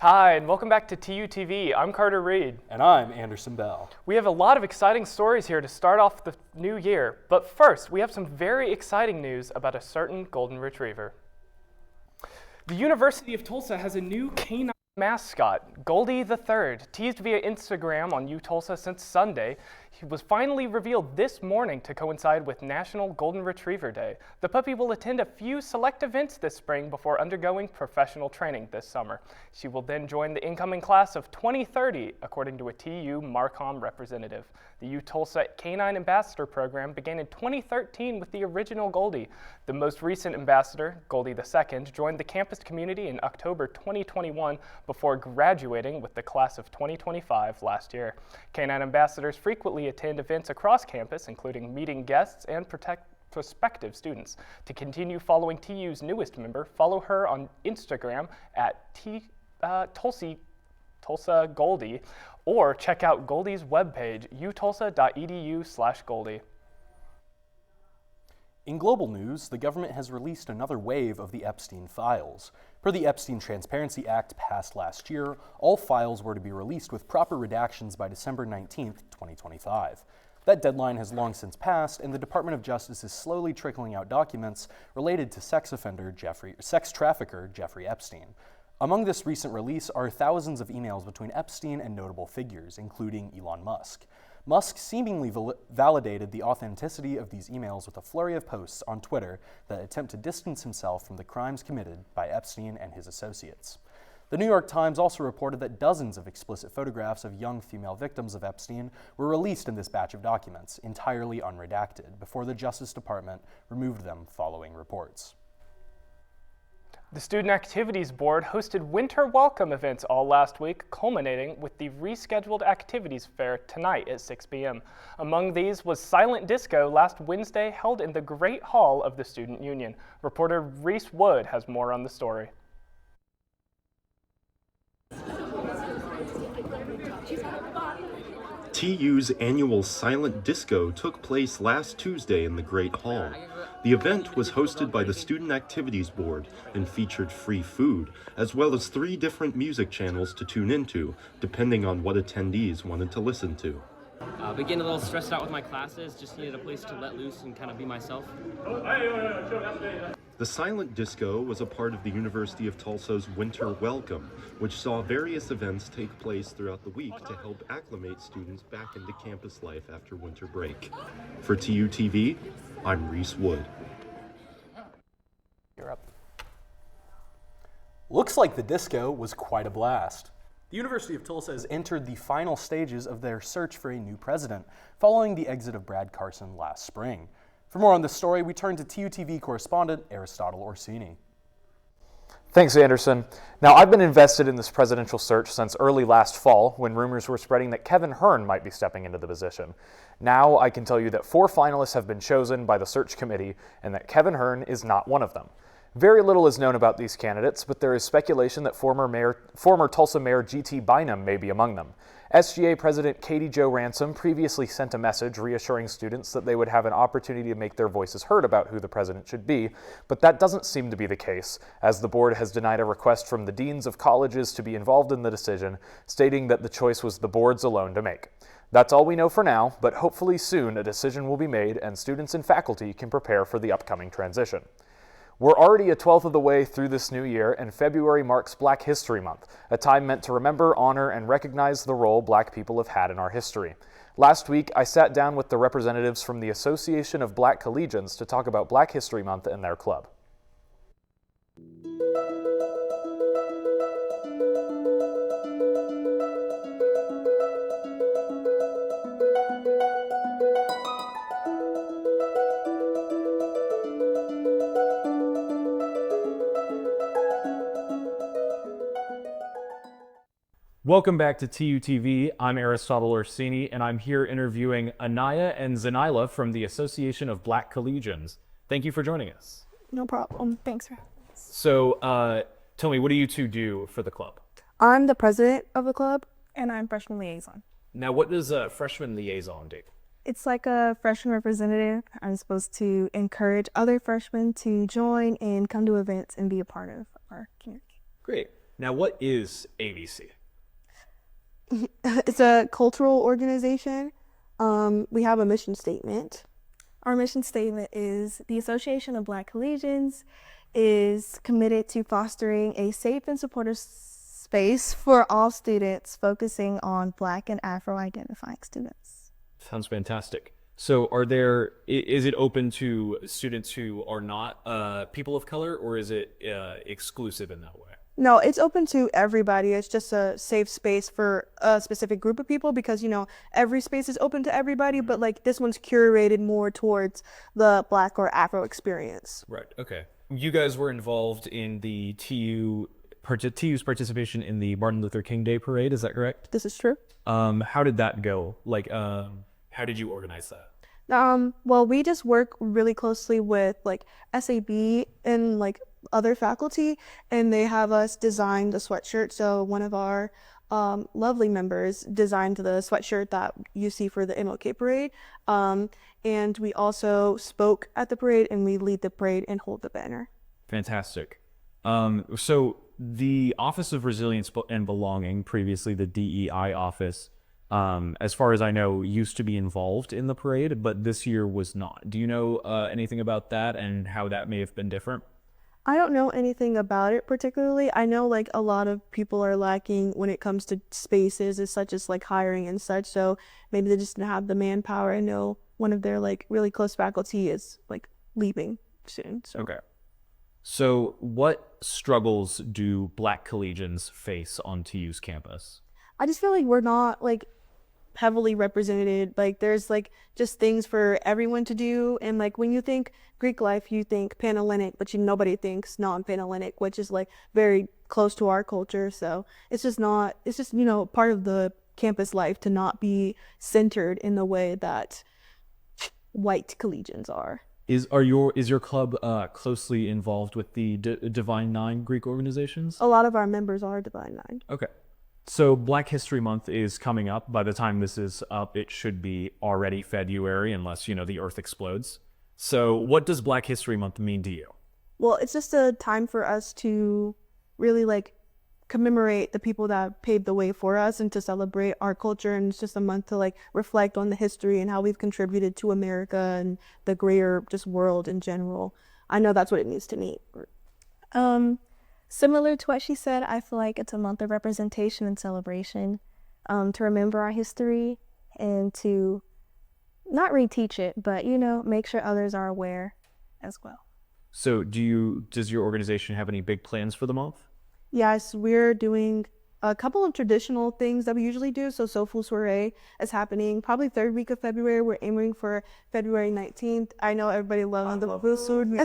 Hi, and welcome back to TUTV. I'm Carter Reed. And I'm Anderson Bell. We have a lot of exciting stories here to start off the new year, but first, we have some very exciting news about a certain golden retriever. The University of Tulsa has a new canine mascot, Goldie the Third. Teased via Instagram on Utulsa since Sunday, he was finally revealed this morning to coincide with National Golden Retriever Day. The puppy will attend a few select events this spring before undergoing professional training this summer. She will then join the incoming class of 2030, according to a TU Marcom representative. The Utulsa Canine Ambassador program began in 2013 with the original Goldie. The most recent ambassador, Goldie II, joined the campus community in October 2021 before graduating with the class of 2025 last year. Canine ambassadors frequently attend events across campus, including meeting guests and prospective students. To continue following TU's newest member, follow her on Instagram at Tulsa Goldie, or check out Goldie's webpage, utulsa.edu/Goldie. In global news, the government has released another wave of the Epstein files. Per the Epstein Transparency Act passed last year, all files were to be released with proper redactions by December 19, 2025. That deadline has long since passed, and the Department of Justice is slowly trickling out documents related to sex trafficker Jeffrey Epstein. Among this recent release are thousands of emails between Epstein and notable figures, including Elon Musk. Musk seemingly validated the authenticity of these emails with a flurry of posts on Twitter that attempt to distance himself from the crimes committed by Epstein and his associates. The New York Times also reported that dozens of explicit photographs of young female victims of Epstein were released in this batch of documents, entirely unredacted, before the Justice Department removed them following reports. The Student Activities Board hosted winter welcome events all last week, culminating with the rescheduled activities fair tonight at 6 p.m. Among these was Silent Disco last Wednesday, held in the Great Hall of the Student Union. Reporter Reese Wood has more on the story. TU's annual Silent Disco took place last Tuesday in the Great Hall. The event was hosted by the Student Activities Board and featured free food, as well as 3 different music channels to tune into, depending on what attendees wanted to listen to. Been getting a little stressed out with my classes, just needed a place to let loose and kind of be myself. The Silent Disco was a part of the University of Tulsa's Winter Welcome, which saw various events take place throughout the week to help acclimate students back into campus life after winter break. For TUTV, I'm Reese Wood. You're up. Looks like the disco was quite a blast. The University of Tulsa has entered the final stages of their search for a new president, following the exit of Brad Carson last spring. For more on this story, we turn to TUTV correspondent Aristotle Orsini. Thanks, Anderson. Now, I've been invested in this presidential search since early last fall, when rumors were spreading that Kevin Hern might be stepping into the position. Now, I can tell you that 4 finalists have been chosen by the search committee, and that Kevin Hern is not one of them. Very little is known about these candidates, but there is speculation that former Tulsa Mayor G.T. Bynum may be among them. SGA President Katie Jo Ransom previously sent a message reassuring students that they would have an opportunity to make their voices heard about who the president should be, but that doesn't seem to be the case, as the board has denied a request from the deans of colleges to be involved in the decision, stating that the choice was the board's alone to make. That's all we know for now, but hopefully soon a decision will be made and students and faculty can prepare for the upcoming transition. We're already a 12th of the way through this new year, and February marks Black History Month, a time meant to remember, honor, and recognize the role Black people have had in our history. Last week, I sat down with the representatives from the Association of Black Collegians to talk about Black History Month and their club. Welcome back to TUTV. I'm Aristotle Orsini, and I'm here interviewing Anaya and Zanila from the Association of Black Collegians. Thank you for joining us. No problem. Thanks for having us. So, tell me, what do you two do for the club? I'm the president of the club, and I'm freshman liaison. Now, what does a freshman liaison do? It's like a freshman representative. I'm supposed to encourage other freshmen to join and come to events and be a part of our community. Great. Now, what is ABC? It's a cultural organization. We have a mission statement. Our mission statement is the Association of Black Collegians is committed to fostering a safe and supportive space for all students, focusing on Black and Afro-identifying students. Sounds fantastic. So is it open to students who are not people of color, or is it exclusive in that way? No, it's open to everybody. It's just a safe space for a specific group of people because, every space is open to everybody, but like this one's curated more towards the Black or Afro experience. Right, okay. You guys were involved in the TU's participation in the Martin Luther King Day Parade, is that correct? This is true. How did that go? How did you organize that? Well, we just work really closely with like SAB and like other faculty, and they have us design the sweatshirt. So one of our lovely members designed the sweatshirt that you see for the MLK parade. And we also spoke at the parade, and we lead the parade and hold the banner. Fantastic. So the Office of Resilience and Belonging, previously the DEI office, as far as I know, used to be involved in the parade, but this year was not. Do you know anything about that and how that may have been different? I don't know anything about it particularly. I know like a lot of people are lacking when it comes to spaces as such as like hiring and such. So maybe they just didn't have the manpower. I know one of their like really close faculty is like leaving soon. So. Okay. So what struggles do Black collegians face on TU's campus? I just feel like we're not like heavily represented. Like there's like just things for everyone to do, and like when you think Greek life you think Panhellenic, but nobody thinks non-Panhellenic, which is like very close to our culture. So it's just part of the campus life to not be centered in the way that white collegians are. Is your club closely involved with the Divine Nine Greek organizations? A lot of our members are Divine Nine. Okay. So Black History Month is coming up. By the time this is up, it should be already February, unless, the earth explodes. So what does Black History Month mean to you? Well, it's just a time for us to really like commemorate the people that paved the way for us and to celebrate our culture. And it's just a month to like reflect on the history and how we've contributed to America and the greater just world in general. I know that's what it means to me. Similar to what she said, I feel like it's a month of representation and celebration, to remember our history and to not reteach it, but, make sure others are aware as well. So does your organization have any big plans for the month? Yes, we're doing a couple of traditional things that we usually do. So Soulful Soiree is happening probably third week of February. We're aiming for February 19th. I know everybody loves the food.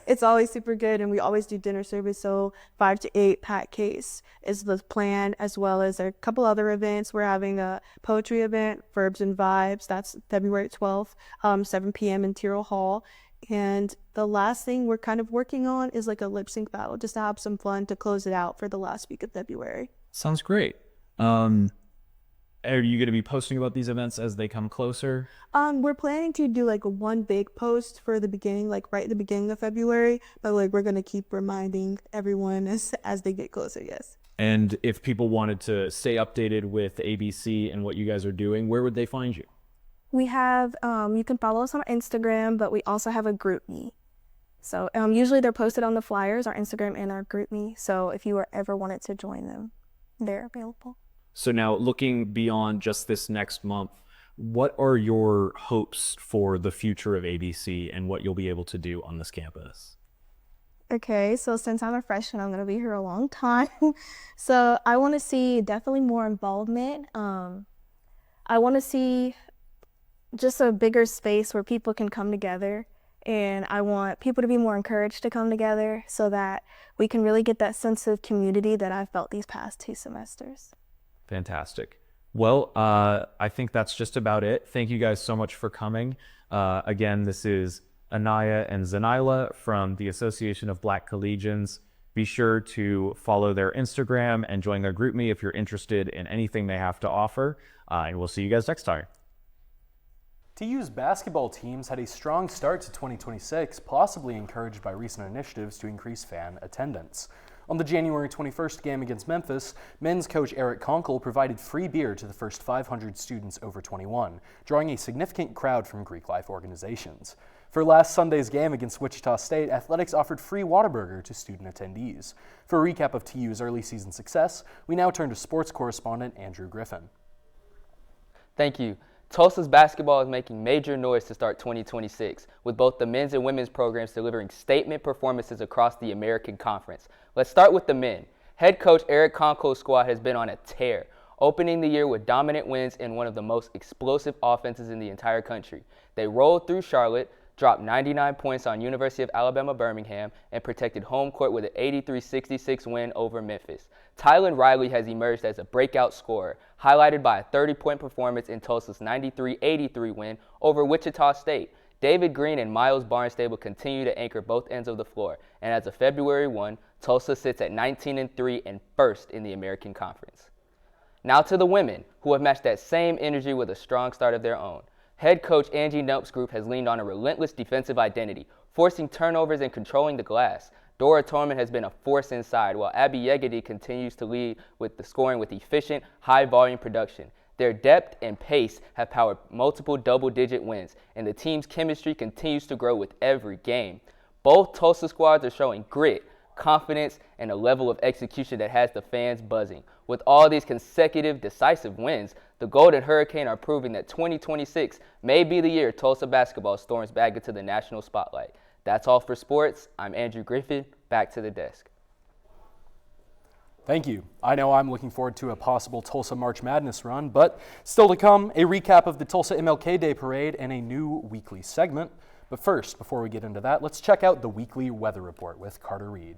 It's always super good, and we always do dinner service. So 5 to 8 pack case is the plan, as well as a couple other events. We're having a poetry event, Verbs and Vibes. That's February 12th, 7 p.m. in Tyrrell Hall. And the last thing we're kind of working on is like a lip sync battle, just to have some fun to close it out for the last week of February. Sounds great. Are you going to be posting about these events as they come closer? We're planning to do like one big post for the beginning, like right at the beginning of February, but like we're going to keep reminding everyone as they get closer, yes. And if people wanted to stay updated with ABC and what you guys are doing, where would they find you? We have, you can follow us on Instagram, but we also have a GroupMe. So usually they're posted on the flyers, our Instagram and our GroupMe. So if you ever wanted to join them, they're available. So now looking beyond just this next month, what are your hopes for the future of ABC and what you'll be able to do on this campus? Okay, so since I'm a freshman, I'm going to be here a long time. So I want to see definitely more involvement. I want to see just a bigger space where people can come together, and I want people to be more encouraged to come together so that we can really get that sense of community that I've felt these past 2 semesters. Fantastic. Well, I think that's just about it. Thank you guys so much for coming. Again, this is Anaya and Zanila from the Association of Black Collegians. Be sure to follow their Instagram and join their GroupMe if you're interested in anything they have to offer. And we'll see you guys next time. TU's basketball teams had a strong start to 2026, possibly encouraged by recent initiatives to increase fan attendance. On the January 21st game against Memphis, men's coach Eric Conkle provided free beer to the first 500 students over 21, drawing a significant crowd from Greek life organizations. For last Sunday's game against Wichita State, athletics offered free Whataburger to student attendees. For a recap of TU's early season success, we now turn to sports correspondent Andrew Griffin. Thank you. Tulsa's basketball is making major noise to start 2026, with both the men's and women's programs delivering statement performances across the American Conference. Let's start with the men. Head coach Eric Conkle's squad has been on a tear, opening the year with dominant wins and one of the most explosive offenses in the entire country. They rolled through Charlotte, dropped 99 points on University of Alabama Birmingham, and protected home court with an 83-66 win over Memphis. Tylen Riley has emerged as a breakout scorer, highlighted by a 30-point performance in Tulsa's 93-83 win over Wichita State. David Green and Miles Barnstable continue to anchor both ends of the floor, and as of February 1, Tulsa sits at 19-3 and first in the American Conference. Now to the women, who have matched that same energy with a strong start of their own. Head coach Angie Nump's group has leaned on a relentless defensive identity, forcing turnovers and controlling the glass. Dora Torman has been a force inside, while Abby Yegedy continues to lead with the scoring with efficient, high-volume production. Their depth and pace have powered multiple double-digit wins, and the team's chemistry continues to grow with every game. Both Tulsa squads are showing grit, confidence, and a level of execution that has the fans buzzing. With all these consecutive decisive wins, the Golden Hurricane are proving that 2026 may be the year Tulsa basketball storms back into the national spotlight. That's all for sports. I'm Andrew Griffin. Back to the desk. Thank you. I know I'm looking forward to a possible Tulsa March Madness run, but still to come, a recap of the Tulsa MLK Day Parade and a new weekly segment. But first, before we get into that, let's check out the weekly weather report with Carter Reed.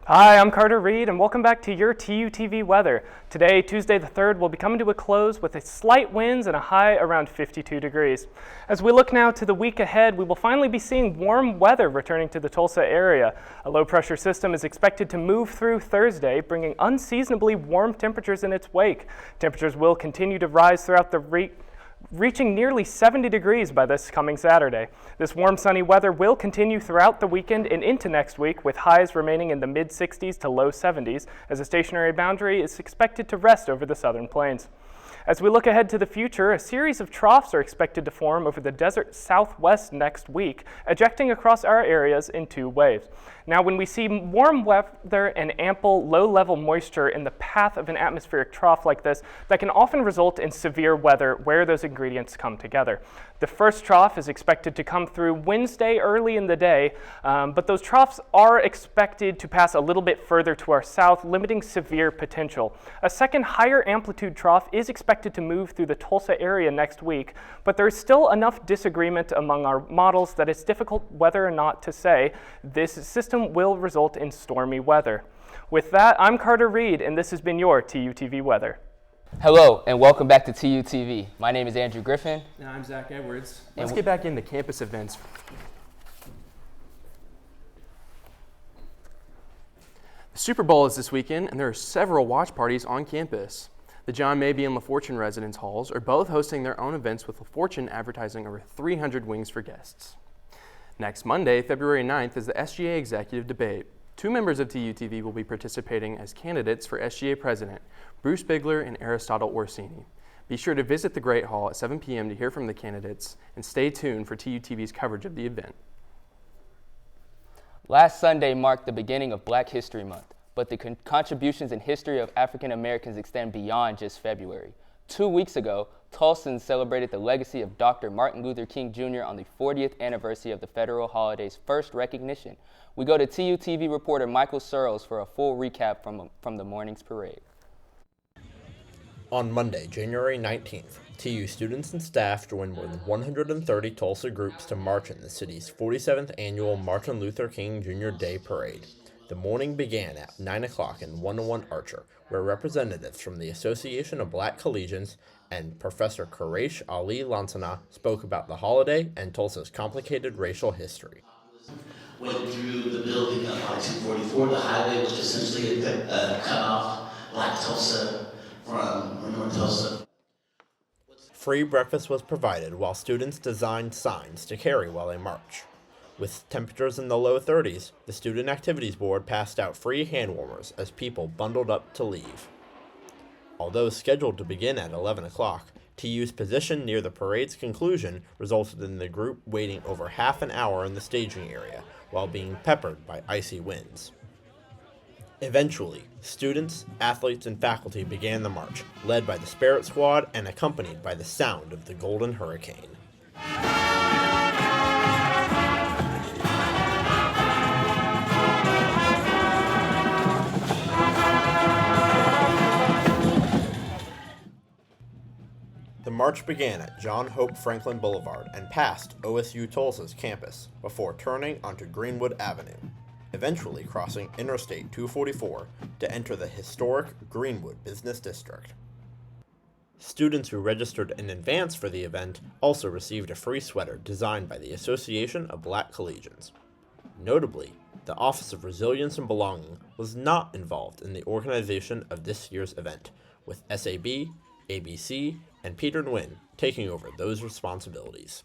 Hi, I'm Carter Reed, and welcome back to your TUTV weather. Today, Tuesday the 3rd, will be coming to a close with a slight winds and a high around 52 degrees. As we look now to the week ahead, we will finally be seeing warm weather returning to the Tulsa area. A low-pressure system is expected to move through Thursday, bringing unseasonably warm temperatures in its wake. Temperatures will continue to rise throughout the reaching nearly 70 degrees by this coming Saturday. This warm, sunny weather will continue throughout the weekend and into next week, with highs remaining in the mid-60s to low 70s, as a stationary boundary is expected to rest over the southern plains. As we look ahead to the future, a series of troughs are expected to form over the desert southwest next week, ejecting across our areas in 2 waves. Now, when we see warm weather and ample low-level moisture in the path of an atmospheric trough like this, that can often result in severe weather where those ingredients come together. The first trough is expected to come through Wednesday early in the day, but those troughs are expected to pass a little bit further to our south, limiting severe potential. A second higher amplitude trough is expected to move through the Tulsa area next week, but there is still enough disagreement among our models that it's difficult whether or not to say this system will result in stormy weather. With that, I'm Carter Reed, and this has been your TUTV weather. Hello, and welcome back to TUTV. My name is Andrew Griffin. And I'm Zach Edwards. Let's get back into campus events. The Super Bowl is this weekend, and there are several watch parties on campus. The John Mabee and LaFortune residence halls are both hosting their own events, with LaFortune advertising over 300 wings for guests. Next Monday, February 9th, is the SGA Executive Debate. 2 members of TUTV will be participating as candidates for SGA President, Bruce Bigler and Aristotle Orsini. Be sure to visit the Great Hall at 7 p.m. to hear from the candidates, and stay tuned for TUTV's coverage of the event. Last Sunday marked the beginning of Black History Month, but the contributions and history of African Americans extend beyond just February. 2 weeks ago, Tulsans celebrated the legacy of Dr. Martin Luther King Jr. on the 40th anniversary of the federal holiday's first recognition. We go to TUTV reporter Michael Searles for a full recap from the morning's parade. On Monday, January 19th, TU students and staff joined more than 130 Tulsa groups to march in the city's 47th annual Martin Luther King Jr. Day Parade. The morning began at 9 o'clock in 101 Archer, where representatives from the Association of Black Collegians and Professor Quraish Ali Lansana spoke about the holiday and Tulsa's complicated racial history. When it drew the building up by 244, the highway was essentially cut off Black Tulsa from North Tulsa. Free breakfast was provided while students designed signs to carry while they march. With temperatures in the low 30s, the Student Activities Board passed out free hand warmers as people bundled up to leave. Although scheduled to begin at 11 o'clock, TU's position near the parade's conclusion resulted in the group waiting over half an hour in the staging area while being peppered by icy winds. Eventually, students, athletes, and faculty began the march, led by the Spirit Squad and accompanied by the sound of the Golden Hurricane. The march began at John Hope Franklin Boulevard and passed OSU Tulsa's campus before turning onto Greenwood Avenue, eventually crossing Interstate 244 to enter the historic Greenwood Business District. Students who registered in advance for the event also received a free sweater designed by the Association of Black Collegians. Notably, the Office of Resilience and Belonging was not involved in the organization of this year's event, with SAB, ABC, and Peter Nguyen taking over those responsibilities.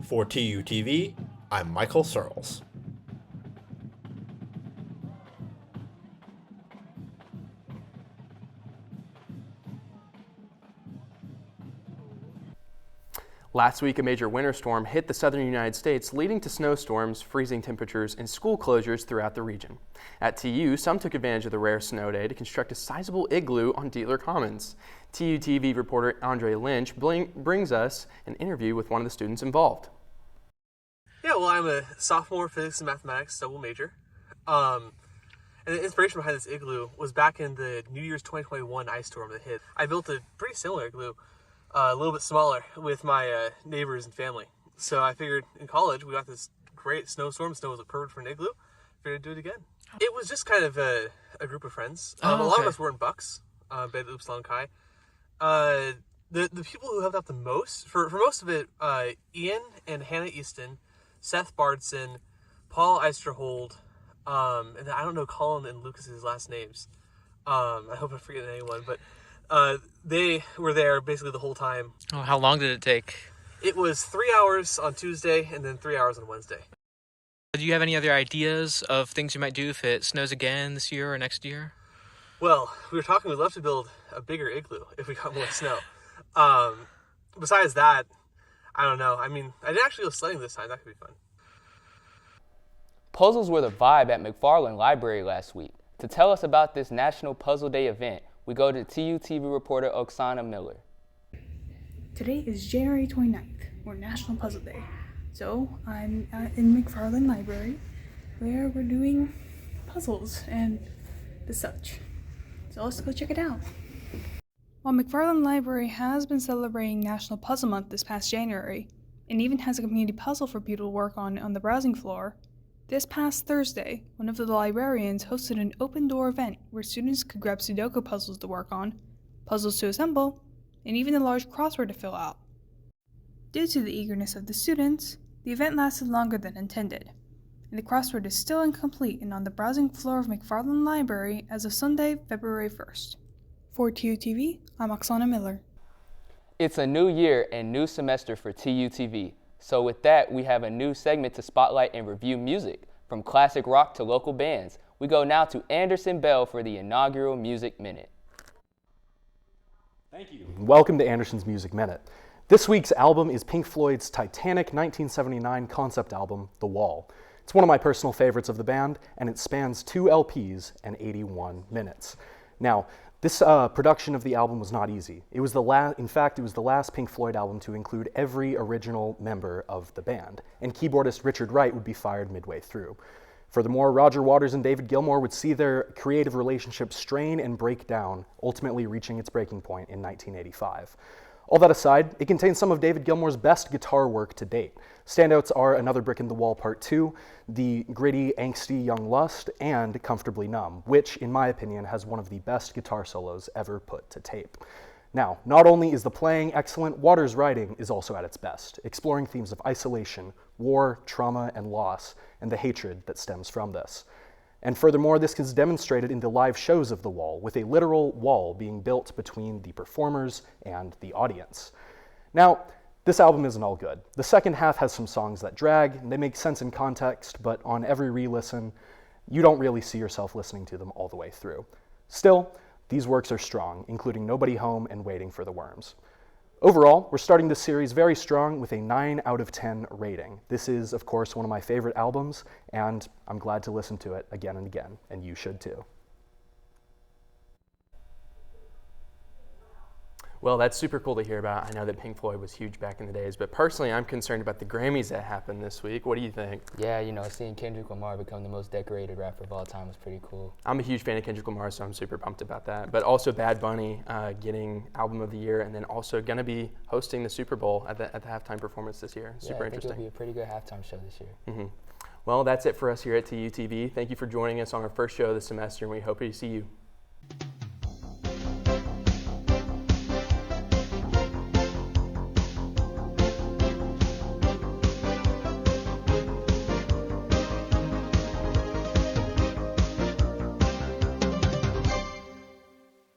For TUTV, I'm Michael Searles. Last week, a major winter storm hit the southern United States, leading to snowstorms, freezing temperatures, and school closures throughout the region. At TU, some took advantage of the rare snow day to construct a sizable igloo on Dealer Commons. TUTV reporter Andre Lynch brings us an interview with one of the students involved. Yeah, well, I'm a sophomore physics and mathematics double major. And the inspiration behind this igloo was back in the New Year's 2021 ice storm that hit. I built a pretty similar igloo, a little bit smaller, with my neighbors and family. So I figured in college we got this great snowstorm. Snow was perfect for an igloo. Figured I'd do it again. It was just kind of a group of friends. A lot of us were in Bucks, Bed Upsilon Chi. The people who helped out the most, for most of it, Ian and Hannah Easton, Seth Bardson, Paul Eisterhold, and I don't know Colin and Lucas's last names. I hope I'm forgetting anyone, but they were there basically the whole time. Oh, how long did it take? It was 3 hours on Tuesday and then 3 hours on Wednesday. Do you have any other ideas of things you might do if it snows again this year or next year? Well, we were talking, we'd love to build a bigger igloo if we got more snow. Besides that, I don't know. I mean, I didn't actually go sledding this time. That could be fun. Puzzles were the vibe at McFarland Library last week. To tell us about this National Puzzle Day event, we go to TUTV reporter Oksana Miller. Today is January 29th, or National Puzzle Day. So I'm in McFarland Library, where we're doing puzzles and the such. So let's go check it out. While McFarland Library has been celebrating National Puzzle Month this past January, and even has a community puzzle for people to work on the browsing floor, this past Thursday, one of the librarians hosted an open-door event where students could grab Sudoku puzzles to work on, puzzles to assemble, and even a large crossword to fill out. Due to the eagerness of the students, the event lasted longer than intended, and the crossword is still incomplete and on the browsing floor of McFarland Library as of Sunday, February 1st. For TUTV, I'm Oksana Miller. It's a new year and new semester for TUTV. So with that, we have a new segment to spotlight and review music. From classic rock to local bands, we go now to Anderson Bell for the inaugural Music Minute. Thank you. Welcome to Anderson's Music Minute. This week's album is Pink Floyd's Titanic 1979 concept album, The Wall. It's one of my personal favorites of the band, and it spans 2 LPs and 81 minutes. Now, This production of the album was not easy. It was in fact, it was the last Pink Floyd album to include every original member of the band, and keyboardist Richard Wright would be fired midway through. Furthermore, Roger Waters and David Gilmour would see their creative relationship strain and break down, ultimately reaching its breaking point in 1985. All that aside, it contains some of David Gilmour's best guitar work to date. Standouts are Another Brick in the Wall Part 2, the gritty, angsty Young Lust, and Comfortably Numb, which, in my opinion, has one of the best guitar solos ever put to tape. Now, not only is the playing excellent, Waters' writing is also at its best, exploring themes of isolation, war, trauma, and loss, and the hatred that stems from this. And furthermore, this is demonstrated in the live shows of The Wall, with a literal wall being built between the performers and the audience. Now, this album isn't all good. The second half has some songs that drag, and they make sense in context, but on every re-listen, you don't really see yourself listening to them all the way through. Still, these works are strong, including Nobody Home and Waiting for the Worms. Overall, we're starting this series very strong with a 9 out of 10 rating. This is, of course, one of my favorite albums, and I'm glad to listen to it again and again, and you should too. Well, that's super cool to hear about. I know that Pink Floyd was huge back in the days, but personally, I'm concerned about the Grammys that happened this week. What do you think? Yeah, you know, seeing Kendrick Lamar become the most decorated rapper of all time was pretty cool. I'm a huge fan of Kendrick Lamar, so I'm super pumped about that. But also Bad Bunny getting Album of the Year, and then also going to be hosting the Super Bowl at the halftime performance this year. Super interesting. I think it'll be a pretty good halftime show this year. Mm-hmm. Well, that's it for us here at TUTV. Thank you for joining us on our first show of the semester, and we hope to see you.